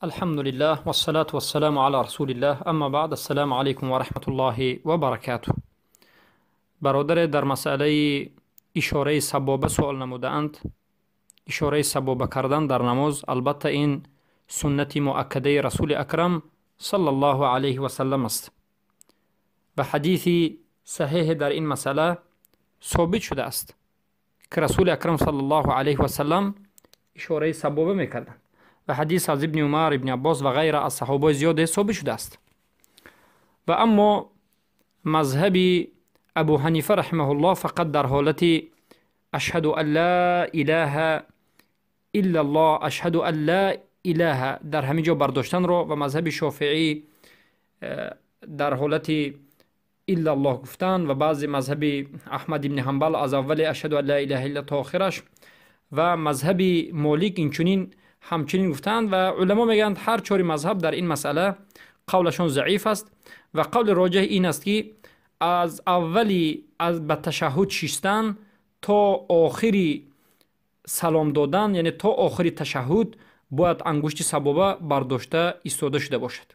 الحمد لله والصلاة والسلام على رسول الله. اما بعد، السلام علیکم و رحمت الله و برکاته. برادر، در مسئله اشاره سبابه سوال نموده اند. اشاره سبابه کردن در نماز البته این سنت مؤکده رسول اکرم صلی الله علیه و سلم است و حدیثی صحیح در این مسئله ثابت شده است که رسول اکرم صلی الله علیه و سلم اشاره سبابه میکردند و حدیث از ابن عمر، ابن عباس و غیره از صحابه زیاد ثابت شده است. و اما مذهب ابو حنیفه رحمه الله فقط در حالت اشهد ان لا اله الا الله، اشهد ان لا اله در همینجا برداشتن رو، و مذهب شافعی در حالت الا الله گفتن، و بعض مذهب احمد ابن حنبل از اول اشهد ان لا اله الا تا آخرش، و مذهب مالک اینچنین همچنین گفتند. و علما میگن هر چهار مذهب در این مسئله قولشون ضعیف است و قول راجح این است که از اولی از به تشهد شیستن تا آخری سلام دادن، یعنی تا آخری تشهد، باید انگشت سبابه برداشته ایستاده شده باشد.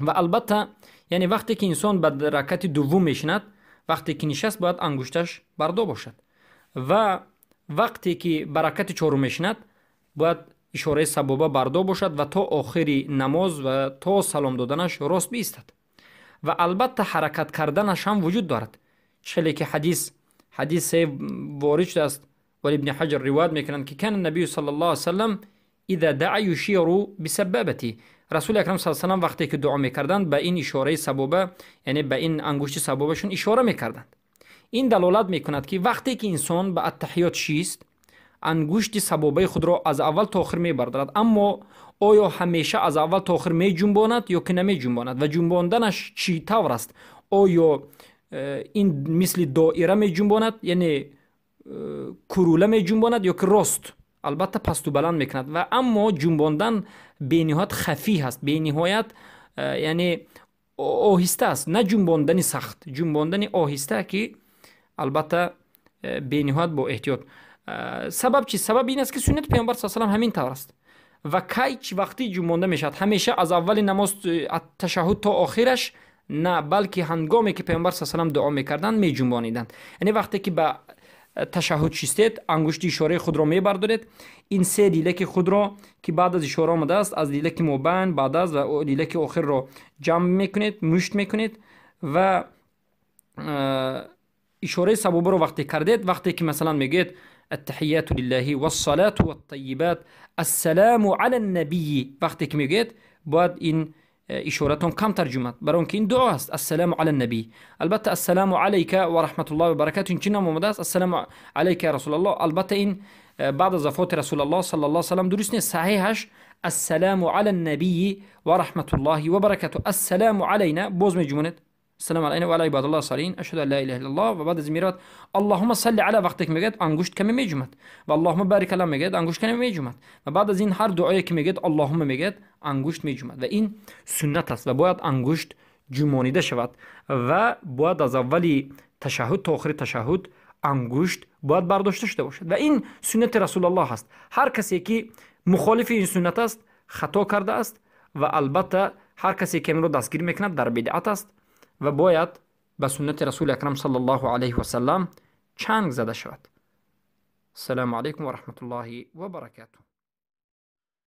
و البته یعنی وقتی که انسان به رکعت دوم میشیند، وقتی که نشست باید انگشتش بردار باشد، و وقتی که به رکعت چهارم میشیند باید اشاره سبابه بردار باشد و تا آخری نماز و تا سلام دادنش راست بیستد. و البته حرکت کردنش هم وجود دارد، چلی که حدیث وارد شده است ولی ابن حجر روایت میکنند که کان النبی صلی الله علیه وسلم اذا دعا یشیر بسبابته، رسول اکرم صلی الله علیه و وقتی که دعا میکردند به این اشاره سبابه، یعنی به این انگشت سبابشون اشاره میکردند. این دلالت میکند که وقتی که انسان به التحیات شیست، انگشت سبابه خود را از اول تا آخر میبردارد، اما آیا همیشه از اول تا آخر می جنباند یا که نمی جنباند و جنباندنش چی طور است؟ آیا این مثل دایره می جنباند، یعنی کروله می جنباند، یا که راست؟ البته پست و بلند میکند. و اما جنباندن به نهایت خفی است، به نهایت یعنی آهسته است، نه جنباندن سخت، جنباندن آهسته که البته به نهایت با احتیاط. سبب چی؟ سبب این است که سنت پیامبر صلی الله علیه و آله همین طور است و کی وقتی جنبانده میشد همیشه از اول نماز تشهد تا آخرش نه، بلکه هنگامی که پیامبر صلی الله علیه و آله دعا میکردند میجنبانیدند. یعنی وقتی که به تشهد شیستید انگشت اشاره خود را میبردارید، این سه لیلک خود را که بعد از اشاره آمده است از لیلک مبین بعد از و لیلک آخر را جمع میکنید، مشت میکنید و اشاره سبابه رو وقتی کردید، وقتی که مثلا میگید التحیات لله والصلاة والطیبات السلام علی النبی، وقتی که میگید باید این اشارتون کم ترجمه، برای اون که این دعا است السلام علی النبی. البته السلام علیک و رحمت الله و برکاته این چنین آمده است، السلام علیک رسول الله. البته این بعد از وفات رسول الله صلی الله علیه و سلم درست نیست، صحیحش السلام علی النبی و رحمت الله و برکاته. السلام علینا باز میجونید السلام علینا و علی عباد الله الصالحین اشهد ان لا اله الا الله، و بعد از میراد اللهم صل علی وقتی که میگید انگشت کمی میجومد و اللهم بارک الله میگید انگشت کمی میجومد، و بعد از این هر دعایی که میگید اللهم میگید انگشت میجومد. و این سنت است و باید انگشت جمانیده شود و باید از اولی تشهد تا آخر تشهد انگشت باید برداشته شده باشد و این سنت رسول الله است. هر کسی که مخالف این سنت است خطا کرده است و البته هر کسی که این رو دستگیر میکند در بدعت است و باید به سنت رسول اکرم صلی الله علیه و سلم چنگ زده شود. السلام علیکم و رحمت الله و برکاته.